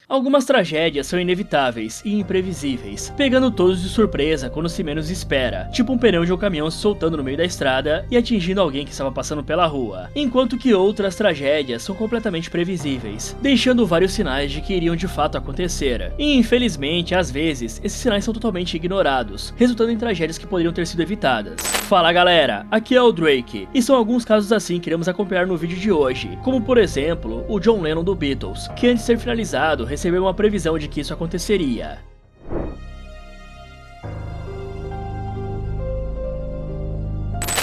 Algumas tragédias são inevitáveis e imprevisíveis, pegando todos de surpresa quando se menos espera, tipo um pneu de um caminhão se soltando no meio da estrada e atingindo alguém que estava passando pela rua, enquanto que outras tragédias são completamente previsíveis, deixando vários sinais de que iriam de fato acontecer, e infelizmente, às vezes, esses sinais são totalmente ignorados, resultando em tragédias que poderiam ter sido evitadas. Fala galera, aqui é o Drake, e são alguns casos assim que iremos acompanhar no vídeo de hoje, como por exemplo, o John Lennon do Beatles, que antes de ser finalizado, recebeu uma previsão de que isso aconteceria.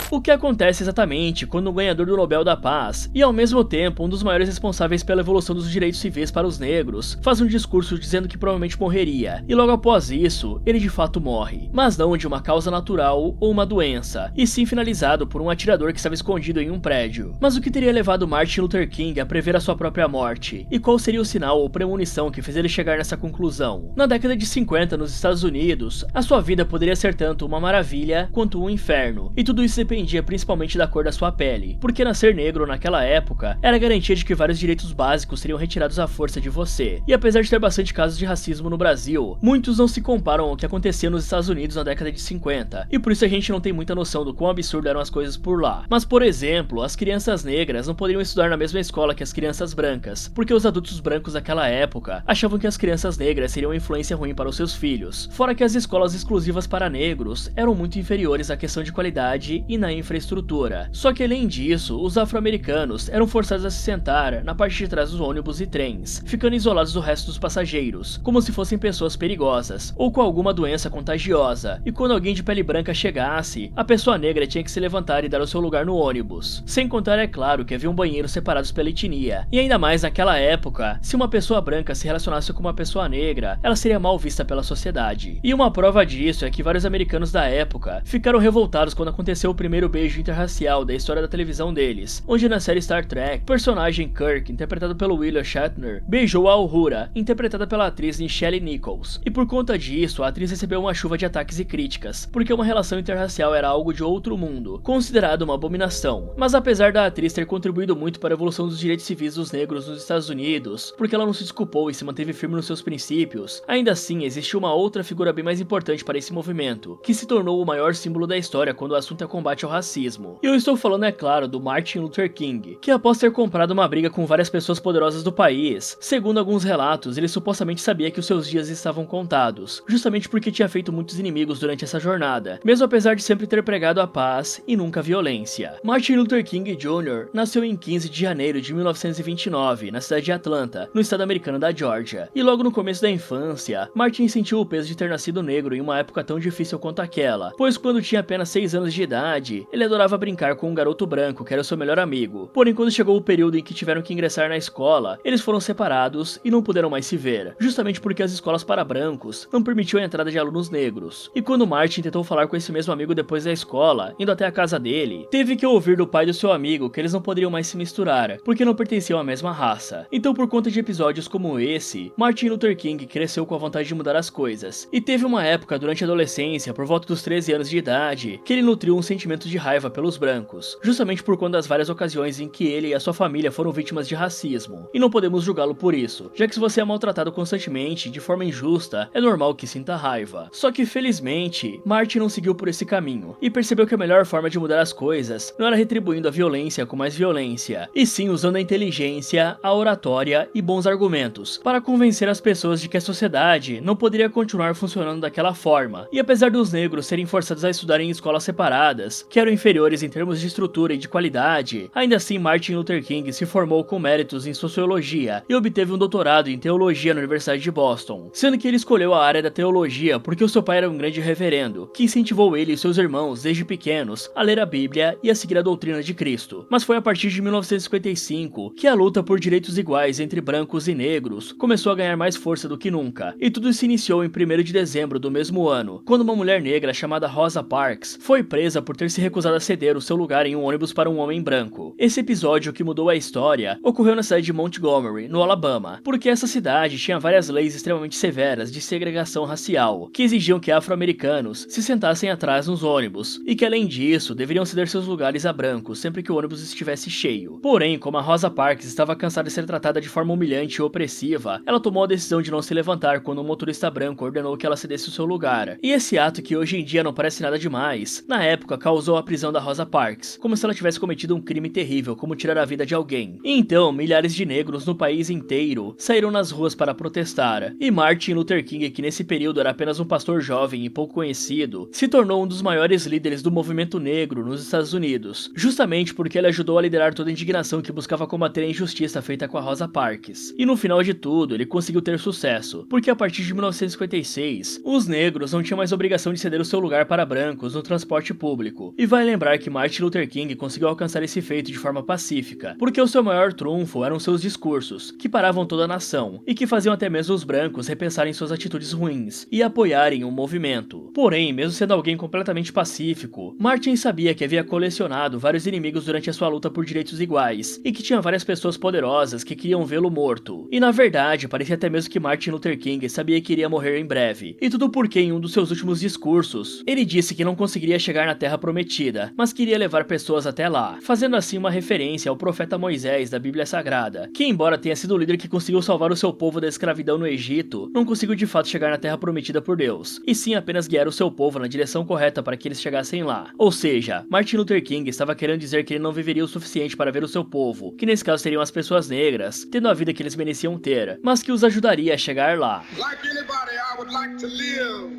O que acontece exatamente quando o ganhador do Nobel da Paz, e ao mesmo tempo um dos maiores responsáveis pela evolução dos direitos civis para os negros, faz um discurso dizendo que provavelmente morreria, e logo após isso, ele de fato morre, mas não de uma causa natural ou uma doença, e sim finalizado por um atirador que estava escondido em um prédio. Mas o que teria levado Martin Luther King a prever a sua própria morte? E qual seria o sinal ou premonição que fez ele chegar nessa conclusão? Na década de 50, nos Estados Unidos, a sua vida poderia ser tanto uma maravilha quanto um inferno, e tudo isso dependia principalmente da cor da sua pele, porque nascer negro naquela época era garantia de que vários direitos básicos seriam retirados à força de você. E apesar de ter bastante casos de racismo no Brasil, muitos não se comparam ao que acontecia nos Estados Unidos na década de 50, e por isso a gente não tem muita noção do quão absurdo eram as coisas por lá. Mas por exemplo, as crianças negras não poderiam estudar na mesma escola que as crianças brancas, porque os adultos brancos daquela época achavam que as crianças negras seriam uma influência ruim para os seus filhos, fora que as escolas exclusivas para negros eram muito inferiores à questão de qualidade e na infraestrutura. Só que além disso, os afro-americanos eram forçados a se sentar na parte de trás dos ônibus e trens, ficando isolados do resto dos passageiros, como se fossem pessoas perigosas, ou com alguma doença contagiosa, e quando alguém de pele branca chegasse, a pessoa negra tinha que se levantar e dar o seu lugar no ônibus. Sem contar, é claro, que havia banheiros separados pela etnia, e ainda mais naquela época, se uma pessoa branca se relacionasse com uma pessoa negra, ela seria mal vista pela sociedade. E uma prova disso é que vários americanos da época ficaram revoltados quando aconteceu o primeiro beijo interracial da história da televisão deles, onde na série Star Trek, o personagem Kirk, interpretado pelo William Shatner, beijou a Uhura, interpretada pela atriz Nichelle Nichols, e por conta disso, a atriz recebeu uma chuva de ataques e críticas, porque uma relação interracial era algo de outro mundo, considerado uma abominação. Mas apesar da atriz ter contribuído muito para a evolução dos direitos civis dos negros nos Estados Unidos, porque ela não se desculpou e se manteve firme nos seus princípios, ainda assim existe uma outra figura bem mais importante para esse movimento, que se tornou o maior símbolo da história quando o assunto é combate ao racismo. E eu estou falando, é claro, do Martin Luther King, que após ter comprado uma briga com várias pessoas poderosas do país, segundo alguns relatos, ele supostamente sabia que os seus dias estavam contados, justamente porque tinha feito muitos inimigos durante essa jornada, mesmo apesar de sempre ter pregado a paz e nunca a violência. Martin Luther King Jr. nasceu em 15 de janeiro de 1929, na cidade de Atlanta, no estado americano da Georgia, e logo no começo da infância, Martin sentiu o peso de ter nascido negro em uma época tão difícil quanto aquela, pois quando tinha apenas 6 anos de idade, ele adorava brincar com um garoto branco que era o seu melhor amigo. Porém, quando chegou o período em que tiveram que ingressar na escola, eles foram separados e não puderam mais se ver, justamente porque as escolas para brancos não permitiam a entrada de alunos negros. E quando Martin tentou falar com esse mesmo amigo depois da escola, indo até a casa dele, teve que ouvir do pai do seu amigo que eles não poderiam mais se misturar, porque não pertenciam à mesma raça. Então, por conta de episódios como esse, Martin Luther King cresceu com a vontade de mudar as coisas. E teve uma época durante a adolescência, por volta dos 13 anos de idade, que ele nutriu um sentimento de raiva pelos brancos, justamente por conta das várias ocasiões em que ele e a sua família foram vítimas de racismo, e não podemos julgá-lo por isso, já que se você é maltratado constantemente, de forma injusta, é normal que sinta raiva. Só que felizmente, Martin não seguiu por esse caminho, e percebeu que a melhor forma de mudar as coisas não era retribuindo a violência com mais violência, e sim usando a inteligência, a oratória e bons argumentos, para convencer as pessoas de que a sociedade não poderia continuar funcionando daquela forma, e apesar dos negros serem forçados a estudar em escolas separadas, que eram inferiores em termos de estrutura e de qualidade, ainda assim Martin Luther King se formou com méritos em sociologia e obteve um doutorado em teologia na Universidade de Boston, sendo que ele escolheu a área da teologia porque o seu pai era um grande reverendo, que incentivou ele e seus irmãos desde pequenos a ler a Bíblia e a seguir a doutrina de Cristo. Mas foi a partir de 1955 que a luta por direitos iguais entre brancos e negros começou a ganhar mais força do que nunca, e tudo se iniciou em 1º de dezembro do mesmo ano, quando uma mulher negra chamada Rosa Parks foi presa por ter se recusado a ceder o seu lugar em um ônibus para um homem branco. Esse episódio que mudou a história ocorreu na cidade de Montgomery, no Alabama, porque essa cidade tinha várias leis extremamente severas de segregação racial, que exigiam que afro-americanos se sentassem atrás nos ônibus, e que além disso, deveriam ceder seus lugares a brancos sempre que o ônibus estivesse cheio. Porém, como a Rosa Parks estava cansada de ser tratada de forma humilhante e opressiva, ela tomou a decisão de não se levantar quando um motorista branco ordenou que ela cedesse o seu lugar. E esse ato, que hoje em dia não parece nada demais, na época causou a prisão da Rosa Parks, como se ela tivesse cometido um crime terrível, como tirar a vida de alguém. E então, milhares de negros no país inteiro saíram nas ruas para protestar, e Martin Luther King, que nesse período era apenas um pastor jovem e pouco conhecido, se tornou um dos maiores líderes do movimento negro nos Estados Unidos, justamente porque ele ajudou a liderar toda a indignação que buscava combater a injustiça feita com a Rosa Parks. E no final de tudo, ele conseguiu ter sucesso, porque a partir de 1956, os negros não tinham mais obrigação de ceder o seu lugar para brancos no transporte público. E vai lembrar que Martin Luther King conseguiu alcançar esse feito de forma pacífica, porque o seu maior trunfo eram seus discursos, que paravam toda a nação, e que faziam até mesmo os brancos repensarem suas atitudes ruins, e apoiarem o movimento. Porém, mesmo sendo alguém completamente pacífico, Martin sabia que havia colecionado vários inimigos durante a sua luta por direitos iguais, e que tinha várias pessoas poderosas que queriam vê-lo morto. E na verdade, parecia até mesmo que Martin Luther King sabia que iria morrer em breve, e tudo porque em um dos seus últimos discursos, ele disse que não conseguiria chegar na Terra Prometida, mas queria levar pessoas até lá, fazendo assim uma referência ao profeta Moisés da Bíblia Sagrada, que embora tenha sido o líder que conseguiu salvar o seu povo da escravidão no Egito, não conseguiu de fato chegar na Terra Prometida por Deus, e sim apenas guiar o seu povo na direção correta para que eles chegassem lá. Ou seja, Martin Luther King estava querendo dizer que ele não viveria o suficiente para ver o seu povo, que nesse caso seriam as pessoas negras, tendo a vida que eles mereciam ter, mas que os ajudaria a chegar lá. Like anybody, I would like to live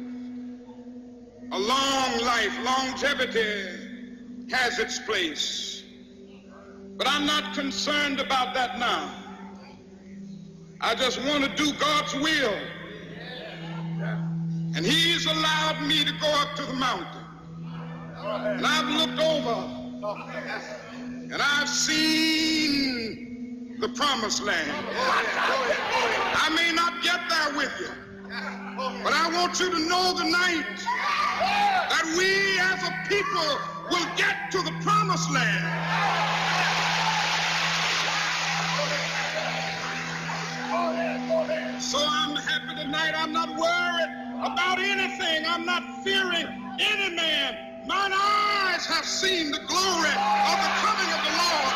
a long life. Longevity has its place. But I'm not concerned about that now. I just want to do God's will. And He's allowed me to go up to the mountain. And I've looked over and I've seen the promised land. I may not get there with you, but I want you to know tonight that we as a people will get to the promised land. So I'm happy tonight. I'm not worried about anything. I'm not fearing any man. Mine eyes have seen the glory of the coming of the Lord.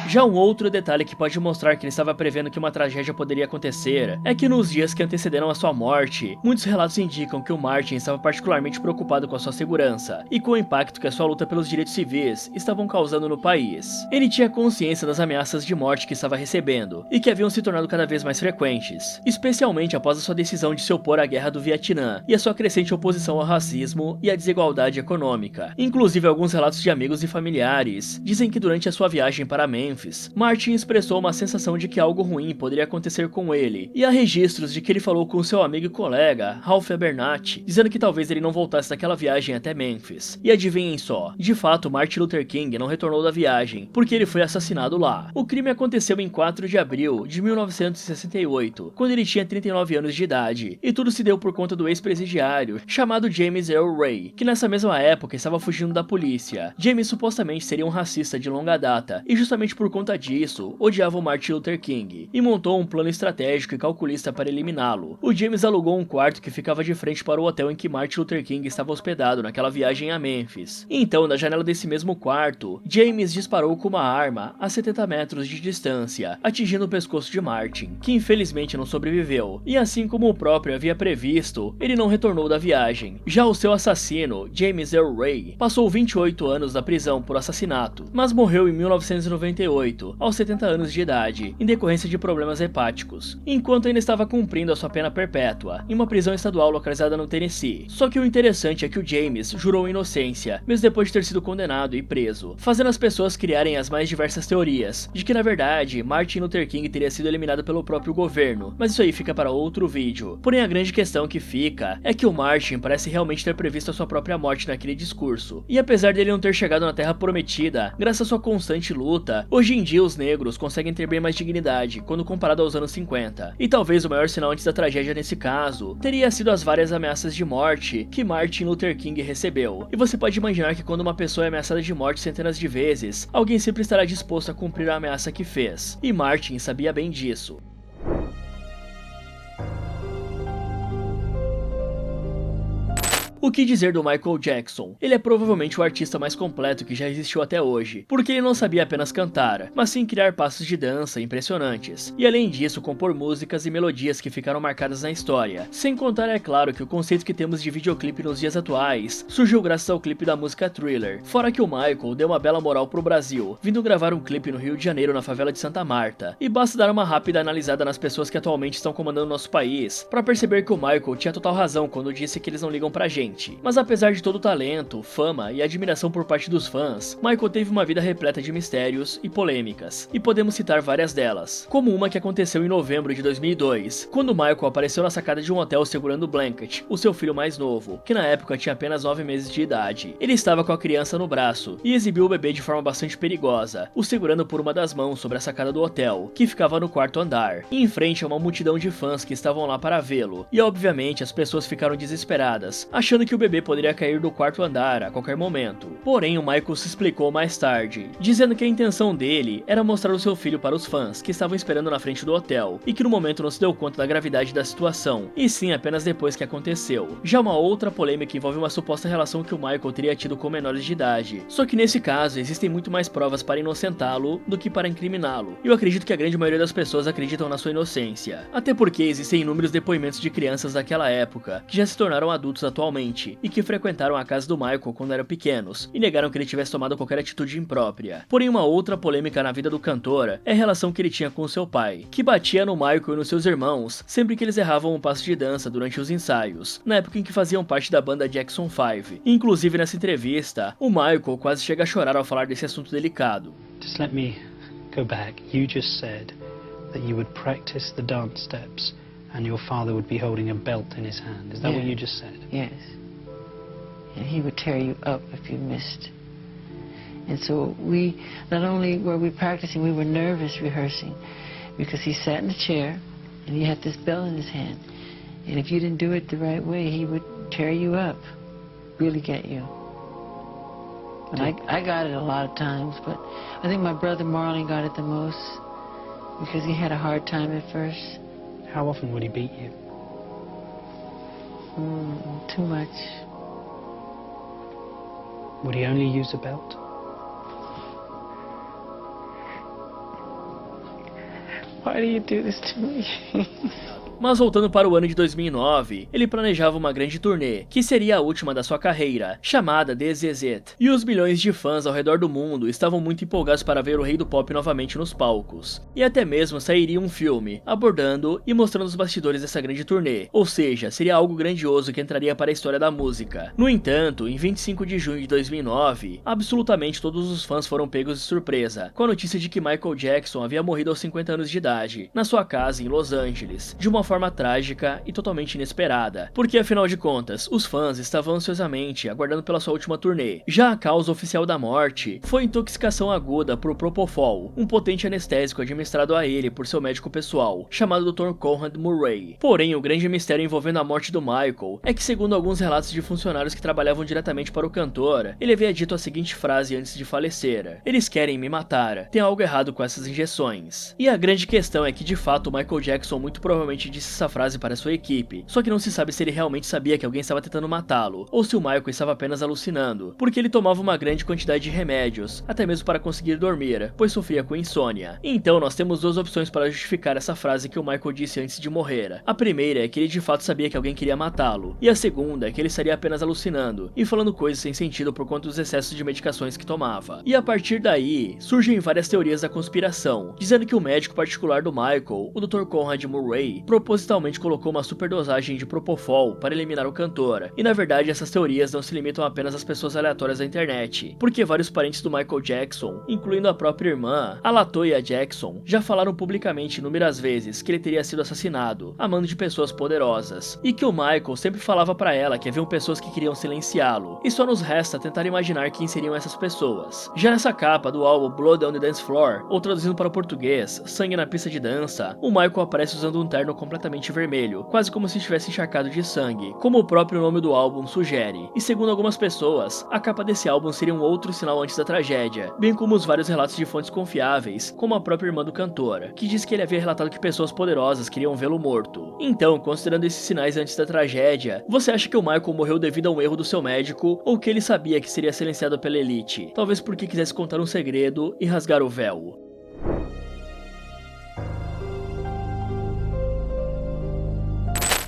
Já um outro detalhe que pode mostrar que ele estava prevendo que uma tragédia poderia acontecer é que nos dias que antecederam a sua morte, muitos relatos indicam que o Martin estava particularmente preocupado com a sua segurança e com o impacto que a sua luta pelos direitos civis estavam causando no país. Ele tinha consciência das ameaças de morte que estava recebendo e que haviam se tornado cada vez mais frequentes, especialmente após a sua decisão de se opor à guerra do Vietnã e a sua crescente oposição ao racismo e à desigualdade econômica. Inclusive, alguns relatos de amigos e familiares dizem que durante a sua viagem para Memphis, Martin expressou uma sensação de que algo ruim poderia acontecer com ele, e há registros de que ele falou com seu amigo e colega, Ralph Abernathy, dizendo que talvez ele não voltasse daquela viagem até Memphis. E adivinhem só, de fato Martin Luther King não retornou da viagem, porque ele foi assassinado lá. O crime aconteceu em 4 de abril de 1968, quando ele tinha 39 anos de idade, e tudo se deu por conta do ex-presidiário, chamado James Earl Ray, que nessa mesma época estava fugindo da polícia. James supostamente seria um racista de longa data, e justamente por conta disso, odiava o Martin Luther King, e montou um plano estratégico e calculista para eliminá-lo. O James alugou um quarto que ficava de frente para o hotel em que Martin Luther King estava hospedado naquela viagem a Memphis. Então, da janela desse mesmo quarto, James disparou com uma arma a 70 metros de distância, atingindo o pescoço de Martin, que infelizmente não sobreviveu, e assim como o próprio havia previsto, ele não retornou da viagem. Já o seu assassino, James Earl Ray, passou 28 anos na prisão por assassinato, mas morreu em 1998, aos 70 anos de idade, em decorrência de problemas hepáticos, enquanto ainda estava cumprindo a sua pena perpétua, em uma prisão estadual localizada no Tennessee. Só que o interessante é que o James jurou inocência, mesmo depois de ter sido condenado e preso, fazendo as pessoas criarem as mais diversas teorias, de que na verdade, Martin Luther King teria sido eliminado pelo próprio governo, mas isso aí fica para outro vídeo. Porém, a grande questão que fica é que o Martin parece realmente ter previsto a sua própria morte naquele discurso, e apesar dele não ter chegado na Terra Prometida, graças à sua constante luta, hoje Hoje em dia os negros conseguem ter bem mais dignidade quando comparado aos anos 50, e talvez o maior sinal antes da tragédia nesse caso teria sido as várias ameaças de morte que Martin Luther King recebeu. E você pode imaginar que quando uma pessoa é ameaçada de morte centenas de vezes, alguém sempre estará disposto a cumprir a ameaça que fez, e Martin sabia bem disso. O que dizer do Michael Jackson? Ele é provavelmente o artista mais completo que já existiu até hoje, porque ele não sabia apenas cantar, mas sim criar passos de dança impressionantes, e além disso compor músicas e melodias que ficaram marcadas na história. Sem contar, é claro, que o conceito que temos de videoclipe nos dias atuais surgiu graças ao clipe da música Thriller, fora que o Michael deu uma bela moral pro Brasil, vindo gravar um clipe no Rio de Janeiro na favela de Santa Marta, e basta dar uma rápida analisada nas pessoas que atualmente estão comandando nosso país, para perceber que o Michael tinha total razão quando disse que eles não ligam pra gente. Mas apesar de todo o talento, fama e admiração por parte dos fãs, Michael teve uma vida repleta de mistérios e polêmicas, e podemos citar várias delas, como uma que aconteceu em novembro de 2002, quando Michael apareceu na sacada de um hotel segurando Blanket, o seu filho mais novo, que na época tinha apenas 9 meses de idade. Ele estava com a criança no braço, e exibiu o bebê de forma bastante perigosa, o segurando por uma das mãos sobre a sacada do hotel, que ficava no quarto andar, e em frente a uma multidão de fãs que estavam lá para vê-lo, e obviamente as pessoas ficaram desesperadas, achando que o bebê poderia cair do quarto andar a qualquer momento. Porém, o Michael se explicou mais tarde, dizendo que a intenção dele era mostrar o seu filho para os fãs que estavam esperando na frente do hotel, e que no momento não se deu conta da gravidade da situação, e sim apenas depois que aconteceu. Já uma outra polêmica envolve uma suposta relação que o Michael teria tido com menores de idade, só que nesse caso existem muito mais provas para inocentá-lo do que para incriminá-lo, e eu acredito que a grande maioria das pessoas acreditam na sua inocência, até porque existem inúmeros depoimentos de crianças daquela época que já se tornaram adultos atualmente, e que frequentaram a casa do Michael quando eram pequenos, e negaram que ele tivesse tomado qualquer atitude imprópria. Porém, uma outra polêmica na vida do cantor é a relação que ele tinha com seu pai, que batia no Michael e nos seus irmãos sempre que eles erravam um passo de dança durante os ensaios, na época em que faziam parte da banda Jackson 5. Inclusive, nessa entrevista, o Michael quase chega a chorar ao falar desse assunto delicado. Just let me go back. You just said that you would practice the dance steps and your father would be holding a belt in his hand. Is that what you just said? Yes. And he would tear you up if you missed. And so we, not only were we practicing, we were nervous rehearsing, because he sat in the chair and he had this belt in his hand. And if you didn't do it the right way, he would tear you up, really get you. And I got it a lot of times, but I think my brother Marlon got it the most, because he had a hard time at first. How often would he beat you? Too much. Would he only use a belt? Why do you do this to me? Mas voltando para o ano de 2009, ele planejava uma grande turnê, que seria a última da sua carreira, chamada This Is It. E os milhões de fãs ao redor do mundo estavam muito empolgados para ver o rei do pop novamente nos palcos. E até mesmo sairia um filme, abordando e mostrando os bastidores dessa grande turnê, ou seja, seria algo grandioso que entraria para a história da música. No entanto, em 25 de junho de 2009, absolutamente todos os fãs foram pegos de surpresa, com a notícia de que Michael Jackson havia morrido aos 50 anos de idade, na sua casa em Los Angeles, de uma forma trágica e totalmente inesperada, porque afinal de contas, os fãs estavam ansiosamente aguardando pela sua última turnê. Já a causa oficial da morte foi intoxicação aguda por Propofol, um potente anestésico administrado a ele por seu médico pessoal, chamado Dr. Conrad Murray. Porém, o grande mistério envolvendo a morte do Michael é que, segundo alguns relatos de funcionários que trabalhavam diretamente para o cantor, ele havia dito a seguinte frase antes de falecer: "Eles querem me matar, tem algo errado com essas injeções." E a grande questão é que, de fato, o Michael Jackson muito provavelmente disse essa frase para sua equipe, só que não se sabe se ele realmente sabia que alguém estava tentando matá-lo, ou se o Michael estava apenas alucinando, porque ele tomava uma grande quantidade de remédios, até mesmo para conseguir dormir, pois sofria com insônia. Então nós temos duas opções para justificar essa frase que o Michael disse antes de morrer. A primeira é que ele de fato sabia que alguém queria matá-lo, e a segunda é que ele estaria apenas alucinando, e falando coisas sem sentido por conta dos excessos de medicações que tomava. E a partir daí, surgem várias teorias da conspiração, dizendo que o médico particular do Michael, o Dr. Conrad Murray, propositalmente colocou uma superdosagem de Propofol para eliminar o cantor, e na verdade essas teorias não se limitam apenas às pessoas aleatórias da internet, porque vários parentes do Michael Jackson, incluindo a própria irmã, a LaToya Jackson, já falaram publicamente inúmeras vezes que ele teria sido assassinado a mando de pessoas poderosas, e que o Michael sempre falava para ela que haviam pessoas que queriam silenciá-lo, e só nos resta tentar imaginar quem seriam essas pessoas. Já nessa capa do álbum Blood on the Dance Floor, ou traduzindo para o português, Sangue na Pista de Dança, o Michael aparece usando um terno completamente vermelho, quase como se estivesse encharcado de sangue, como o próprio nome do álbum sugere. E segundo algumas pessoas, a capa desse álbum seria um outro sinal antes da tragédia, bem como os vários relatos de fontes confiáveis, como a própria irmã do cantor, que diz que ele havia relatado que pessoas poderosas queriam vê-lo morto. Então, considerando esses sinais antes da tragédia, você acha que o Michael morreu devido a um erro do seu médico, ou que ele sabia que seria silenciado pela elite? Talvez porque quisesse contar um segredo e rasgar o véu.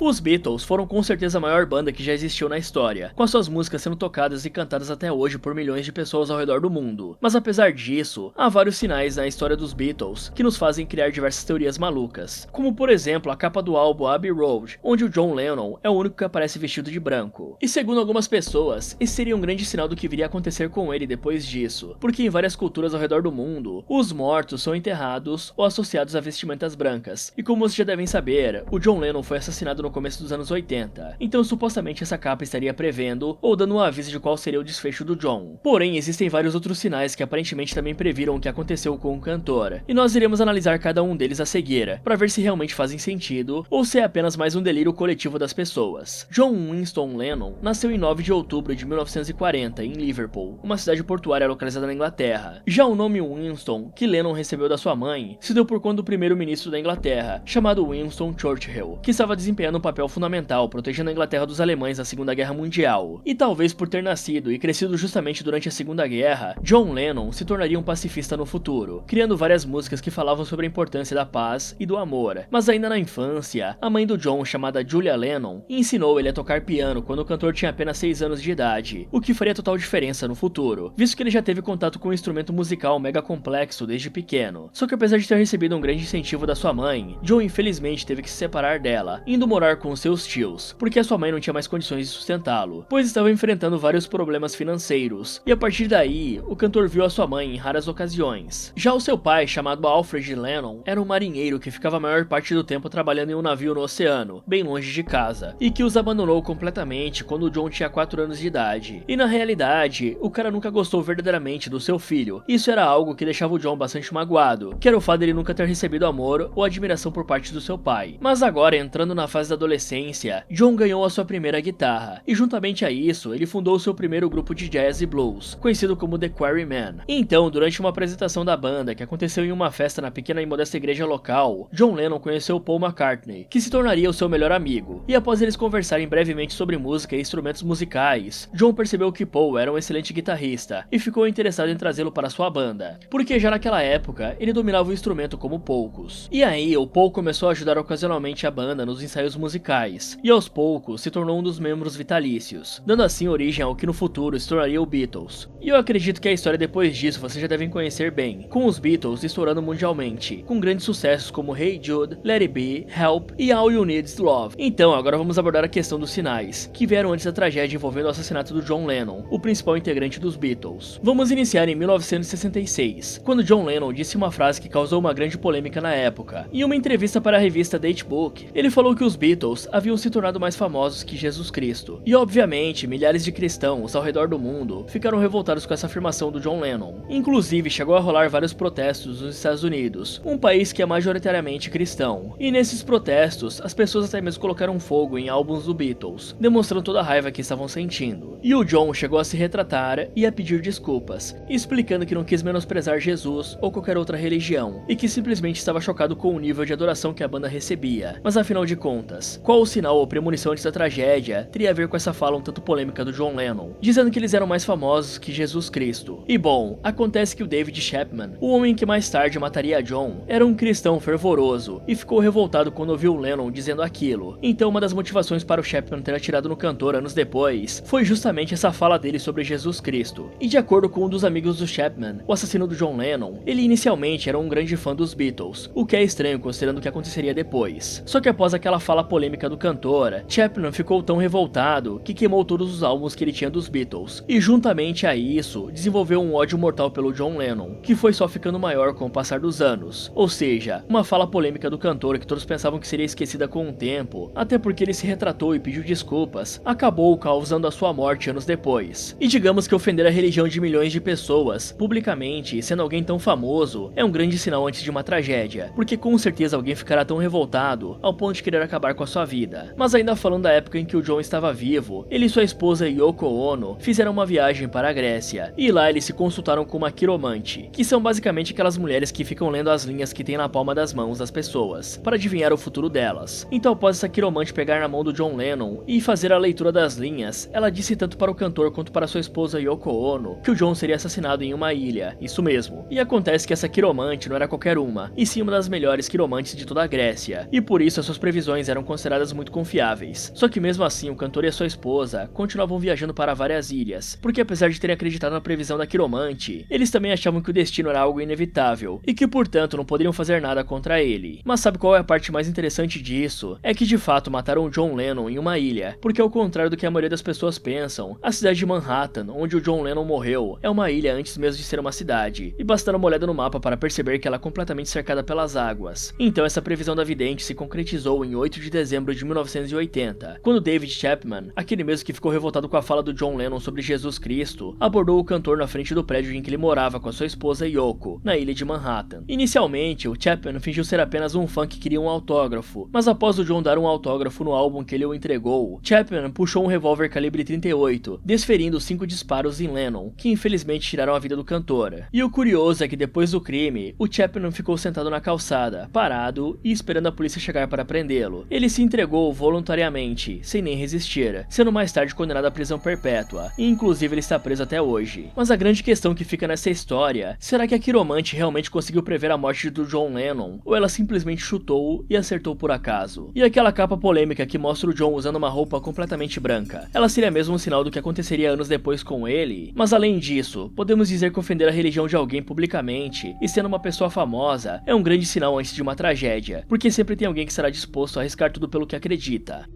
Os Beatles foram com certeza a maior banda que já existiu na história, com as suas músicas sendo tocadas e cantadas até hoje por milhões de pessoas ao redor do mundo. Mas apesar disso, há vários sinais na história dos Beatles que nos fazem criar diversas teorias malucas, como por exemplo a capa do álbum Abbey Road, onde o John Lennon é o único que aparece vestido de branco. E segundo algumas pessoas, esse seria um grande sinal do que viria a acontecer com ele depois disso, porque em várias culturas ao redor do mundo, os mortos são enterrados ou associados a vestimentas brancas. E como vocês já devem saber, o John Lennon foi assassinado no começo dos anos 80, então supostamente essa capa estaria prevendo ou dando um aviso de qual seria o desfecho do John. Porém, existem vários outros sinais que aparentemente também previram o que aconteceu com o cantor, e nós iremos analisar cada um deles a seguir, para ver se realmente fazem sentido ou se é apenas mais um delírio coletivo das pessoas. John Winston Lennon nasceu em 9 de outubro de 1940 em Liverpool, uma cidade portuária localizada na Inglaterra. Já o nome Winston, que Lennon recebeu da sua mãe, se deu por conta do primeiro-ministro da Inglaterra, chamado Winston Churchill, que estava desempenhando um papel fundamental protegendo a Inglaterra dos alemães na Segunda Guerra Mundial. E talvez por ter nascido e crescido justamente durante a Segunda Guerra, John Lennon se tornaria um pacifista no futuro, criando várias músicas que falavam sobre a importância da paz e do amor. Mas ainda na infância, a mãe do John, chamada Julia Lennon, ensinou ele a tocar piano quando o cantor tinha apenas 6 anos de idade, o que faria total diferença no futuro, visto que ele já teve contato com um instrumento musical mega complexo desde pequeno. Só que apesar de ter recebido um grande incentivo da sua mãe, John infelizmente teve que se separar dela, indo morar com seus tios, porque a sua mãe não tinha mais condições de sustentá-lo, pois estava enfrentando vários problemas financeiros, e a partir daí, o cantor viu a sua mãe em raras ocasiões. Já o seu pai, chamado Alfred Lennon, era um marinheiro que ficava a maior parte do tempo trabalhando em um navio no oceano, bem longe de casa, e que os abandonou completamente quando o John tinha 4 anos de idade. E na realidade, o cara nunca gostou verdadeiramente do seu filho. Isso era algo que deixava o John bastante magoado, que era o fato dele nunca ter recebido amor ou admiração por parte do seu pai. Mas agora, entrando na fase da adolescência, John ganhou a sua primeira guitarra, e juntamente a isso, ele fundou o seu primeiro grupo de jazz e blues, conhecido como The Quarrymen. Então, durante uma apresentação da banda que aconteceu em uma festa na pequena e modesta igreja local, John Lennon conheceu Paul McCartney, que se tornaria o seu melhor amigo, e após eles conversarem brevemente sobre música e instrumentos musicais, John percebeu que Paul era um excelente guitarrista, e ficou interessado em trazê-lo para sua banda, porque já naquela época, ele dominava o instrumento como poucos. E aí, o Paul começou a ajudar ocasionalmente a banda nos ensaios musicais, e aos poucos se tornou um dos membros vitalícios, dando assim origem ao que no futuro se tornaria o Beatles. E eu acredito que a história depois disso vocês já devem conhecer bem, com os Beatles estourando mundialmente, com grandes sucessos como Hey Jude, Let It Be, Help e All You Need Is Love. Então, agora vamos abordar a questão dos sinais, que vieram antes da tragédia envolvendo o assassinato do John Lennon, o principal integrante dos Beatles. Vamos iniciar em 1966, quando John Lennon disse uma frase que causou uma grande polêmica na época. Em uma entrevista para a revista Datebook, ele falou que os Beatles haviam se tornado mais famosos que Jesus Cristo. E obviamente, milhares de cristãos ao redor do mundo ficaram revoltados com essa afirmação do John Lennon. Inclusive, chegou a rolar vários protestos nos Estados Unidos, um país que é majoritariamente cristão. E nesses protestos, as pessoas até mesmo colocaram fogo em álbuns do Beatles, demonstrando toda a raiva que estavam sentindo. E o John chegou a se retratar e a pedir desculpas, explicando que não quis menosprezar Jesus ou qualquer outra religião, e que simplesmente estava chocado com o nível de adoração que a banda recebia. Mas afinal de contas, apenas. Qual o sinal ou premonição antes da tragédia teria a ver com essa fala um tanto polêmica do John Lennon, dizendo que eles eram mais famosos que Jesus Cristo? E bom, acontece que o David Chapman, o homem que mais tarde mataria John, era um cristão fervoroso e ficou revoltado quando ouviu Lennon dizendo aquilo. Então uma das motivações para o Chapman ter atirado no cantor anos depois foi justamente essa fala dele sobre Jesus Cristo. E de acordo com um dos amigos do Chapman, o assassino do John Lennon, ele inicialmente era um grande fã dos Beatles, o que é estranho considerando o que aconteceria depois. Só que após aquela fala polêmica do cantor, Chapman ficou tão revoltado que queimou todos os álbuns que ele tinha dos Beatles, e juntamente a isso, desenvolveu um ódio mortal pelo John Lennon, que foi só ficando maior com o passar dos anos. Ou seja, uma fala polêmica do cantor que todos pensavam que seria esquecida com o tempo, até porque ele se retratou e pediu desculpas, acabou causando a sua morte anos depois. E digamos que ofender a religião de milhões de pessoas, publicamente, sendo alguém tão famoso, é um grande sinal antes de uma tragédia, porque com certeza alguém ficará tão revoltado ao ponto de querer acabar com a sua vida. Mas ainda falando da época em que o John estava vivo, ele e sua esposa Yoko Ono fizeram uma viagem para a Grécia, e lá eles se consultaram com uma quiromante, que são basicamente aquelas mulheres que ficam lendo as linhas que tem na palma das mãos das pessoas, para adivinhar o futuro delas. Então após essa quiromante pegar na mão do John Lennon e fazer a leitura das linhas, ela disse tanto para o cantor quanto para sua esposa Yoko Ono que o John seria assassinado em uma ilha, isso mesmo. E acontece que essa quiromante não era qualquer uma, e sim uma das melhores quiromantes de toda a Grécia, e por isso as suas previsões eram consideradas muito confiáveis. Só que mesmo assim o cantor e a sua esposa continuavam viajando para várias ilhas, porque apesar de terem acreditado na previsão da quiromante, eles também achavam que o destino era algo inevitável, e que portanto não poderiam fazer nada contra ele. Mas sabe qual é a parte mais interessante disso? É que de fato mataram o John Lennon em uma ilha, porque ao contrário do que a maioria das pessoas pensam, a cidade de Manhattan, onde o John Lennon morreu, é uma ilha antes mesmo de ser uma cidade, e basta dar uma olhada no mapa para perceber que ela é completamente cercada pelas águas. Então essa previsão da vidente se concretizou em 8 de dezembro de 1980, quando David Chapman, aquele mesmo que ficou revoltado com a fala do John Lennon sobre Jesus Cristo, abordou o cantor na frente do prédio em que ele morava com a sua esposa Yoko, na ilha de Manhattan. Inicialmente, o Chapman fingiu ser apenas um fã que queria um autógrafo, mas após o John dar um autógrafo no álbum que ele o entregou, Chapman puxou um revólver calibre 38, desferindo 5 disparos em Lennon, que infelizmente tiraram a vida do cantor. E o curioso é que depois do crime, o Chapman ficou sentado na calçada, parado e esperando a polícia chegar para prendê-lo. Ele se entregou voluntariamente, sem nem resistir, sendo mais tarde condenado à prisão perpétua, e inclusive ele está preso até hoje. Mas a grande questão que fica nessa história, será que a quiromante realmente conseguiu prever a morte do John Lennon, ou ela simplesmente chutou e acertou por acaso? E aquela capa polêmica que mostra o John usando uma roupa completamente branca, ela seria mesmo um sinal do que aconteceria anos depois com ele? Mas além disso, podemos dizer que ofender a religião de alguém publicamente, e sendo uma pessoa famosa, é um grande sinal antes de uma tragédia, porque sempre tem alguém que será disposto a arriscar tudo pelo que acredita.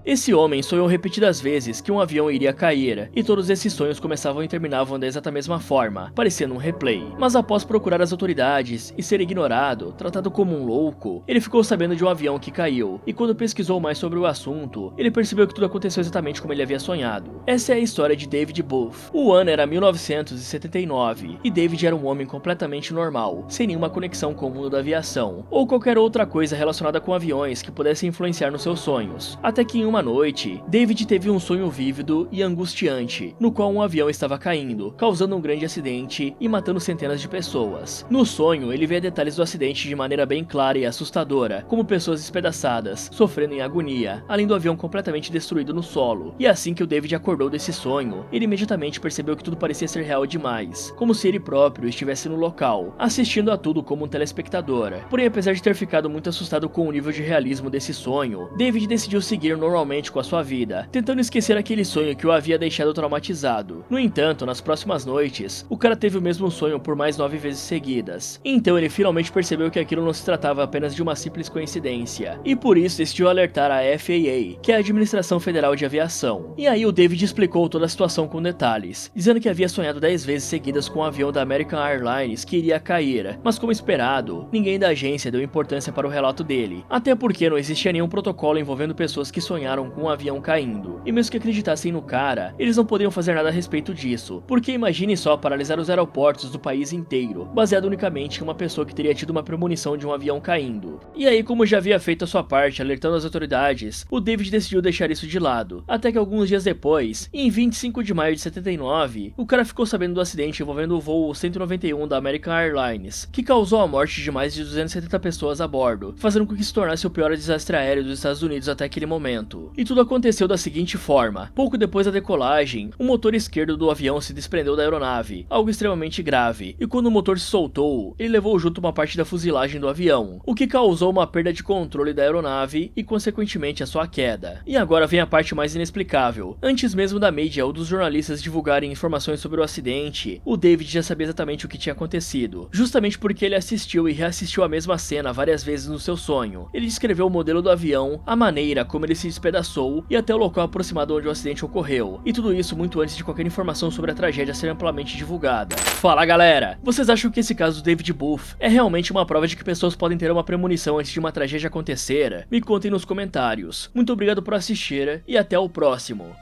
Esse homem sonhou repetidas vezes que um avião iria cair, e todos esses sonhos começavam e terminavam da exata mesma forma, parecendo um replay. Mas após procurar as autoridades e ser ignorado, tratado como um louco, ele ficou sabendo de um avião que caiu, e quando pesquisou mais sobre o assunto, ele percebeu que tudo aconteceu exatamente como ele havia sonhado. Essa é a história de David Booth. O ano era 1979, e David era um homem completamente normal, sem nenhuma conexão com o mundo da aviação, ou qualquer outra coisa relacionada com aviões que pudesse influenciar nos seus sonhos. Até que em uma noite, David teve um sonho vívido e angustiante, no qual um avião estava caindo, causando um grande acidente e matando centenas de pessoas. No sonho, ele vê detalhes do acidente de maneira bem clara e assustadora, como pessoas despedaçadas, sofrendo em agonia, além do avião completamente destruído no solo. E assim que o David acordou desse sonho, ele imediatamente percebeu que tudo parecia ser real demais, como se ele próprio estivesse no local, assistindo a tudo como um telespectador. Porém, apesar de ter ficado muito assustado com o nível de realismo desse sonho, David decidiu seguir normalmente com a sua vida, tentando esquecer aquele sonho que o havia deixado traumatizado. No entanto, nas próximas noites, o cara teve o mesmo sonho por mais 9 vezes seguidas. Então ele finalmente percebeu que aquilo não se tratava apenas de uma simples coincidência, e por isso decidiu alertar a FAA, que é a Administração Federal de Aviação. E aí o David explicou toda a situação com detalhes, dizendo que havia sonhado 10 vezes seguidas com um avião da American Airlines que iria cair, mas como esperado, ninguém da agência deu importância para o relato dele, até porque não existia nenhum protocolo envolvendo pessoas que sonhavam sonharam com um avião caindo. E mesmo que acreditassem no cara, eles não poderiam fazer nada a respeito disso, porque imagine só paralisar os aeroportos do país inteiro, baseado unicamente em uma pessoa que teria tido uma premonição de um avião caindo. E aí, como já havia feito a sua parte alertando as autoridades, o David decidiu deixar isso de lado, até que alguns dias depois, em 25 de maio de 79, o cara ficou sabendo do acidente envolvendo o voo 191 da American Airlines, que causou a morte de mais de 270 pessoas a bordo, fazendo com que se tornasse o pior desastre aéreo dos Estados Unidos até aquele momento. E tudo aconteceu da seguinte forma: pouco depois da decolagem, o motor esquerdo do avião se desprendeu da aeronave, algo extremamente grave, e quando o motor se soltou, ele levou junto uma parte da fuzilagem do avião, o que causou uma perda de controle da aeronave e consequentemente a sua queda. E agora vem a parte mais inexplicável. Antes mesmo da mídia ou dos jornalistas divulgarem informações sobre o acidente, o David já sabia exatamente o que tinha acontecido, justamente porque ele assistiu e reassistiu a mesma cena várias vezes no seu sonho. Ele descreveu o modelo do avião, a maneira como ele se despedaçou e até o local aproximado onde o acidente ocorreu, e tudo isso muito antes de qualquer informação sobre a tragédia ser amplamente divulgada. Fala galera, vocês acham que esse caso do David Booth é realmente uma prova de que pessoas podem ter uma premonição antes de uma tragédia acontecer? Me contem nos comentários. Muito obrigado por assistir e até o próximo.